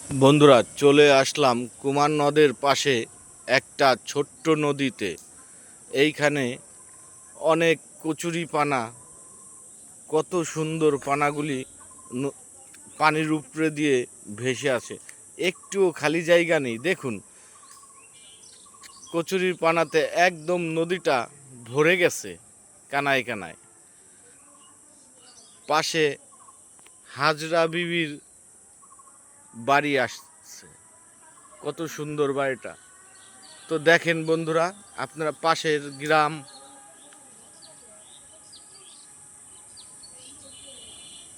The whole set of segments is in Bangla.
বন্ধুরা, চলে আসলাম কুমার নদের পাশে একটা ছোট্ট নদীতে। এইখানে অনেক কচুরিপানা, কত সুন্দর পানাগুলি পানির উপরে দিয়ে ভেসে আছে। একটুও খালি জায়গা নেই। দেখুন, কচুরির পানাতে একদম নদীটা ভরে গেছে কানায় কানায়। পাশে হাজরা বিবির বাড়ি আসছে। কত সুন্দর বাড়িটা। তো দেখেন বন্ধুরা, আপনারা পাশের গ্রাম,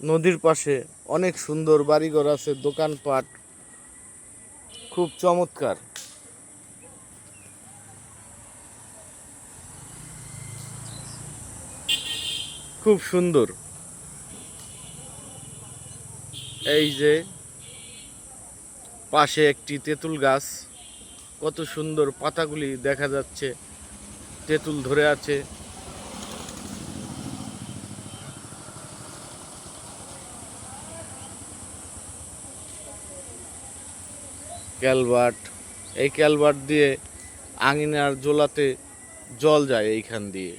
নদীর পাশে অনেক সুন্দর বাড়িঘর আছে, দোকানপাট, খুব চমৎকার। খুব সুন্দর। এই যে পাশে একটি তেঁতুল গাছ, কত সুন্দর পাতাগুলি দেখা যাচ্ছে, তেঁতুল ধরে আছে। ক্যালভার্ট, এই ক্যালভার্ট দিয়ে আঙিনার জোলাতে জল যায় এইখান দিয়ে।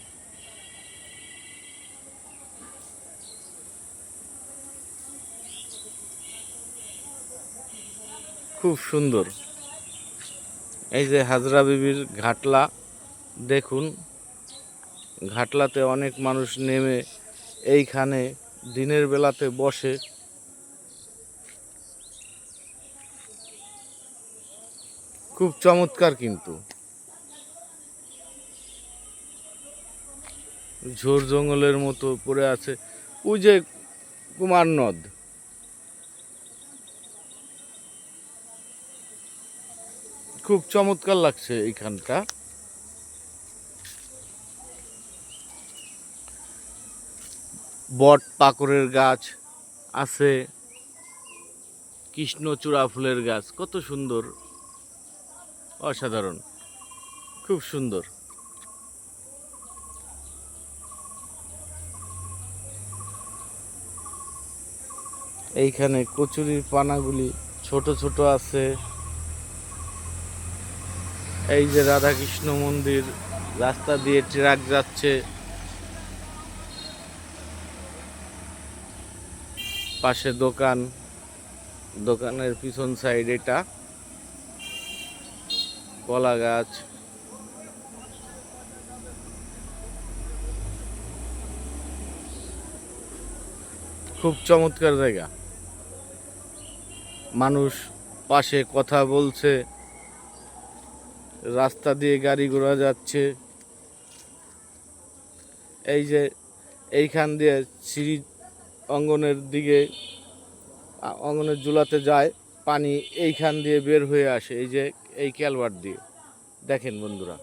খুব সুন্দর। এই যে হাজরা বিবির ঘাটলা, দেখুন, ঘাটলাতে অনেক মানুষ নেমে এইখানে দিনের বেলাতে বসে। খুব চমৎকার। কিন্তু ঝোড় জঙ্গলের মতো পড়ে আছে। ওই যে কুমার নদ, খুব চমৎকার লাগছে এইখানটা। বট পাকড়ের গাছ আছে, কৃষ্ণচূড়া ফুলের গাছ, কত সুন্দর, অসাধারণ, খুব সুন্দর। এইখানে কচুরির পানাগুলি ছোট ছোট আছে। এই যে রাধাকৃষ্ণ মন্দির, রাস্তা দিয়ে ট্রাক যাচ্ছে, পাশে দোকান, দোকানের পিছন সাইড এটা কলা গাছ। খুব চমৎকার জায়গা। মানুষ পাশে কথা বলছে, রাস্তা দিয়ে গাড়ি ঘোড়া যাচ্ছে। এই যে এইখান দিয়ে সিঁড়ি অঙ্গনের দিকে, অঙ্গনের জুলাতে যায় পানি, এইখান দিয়ে বের হয়ে আসে, এই যে এই ক্যালভার্ট দিয়ে। দেখেন বন্ধুরা।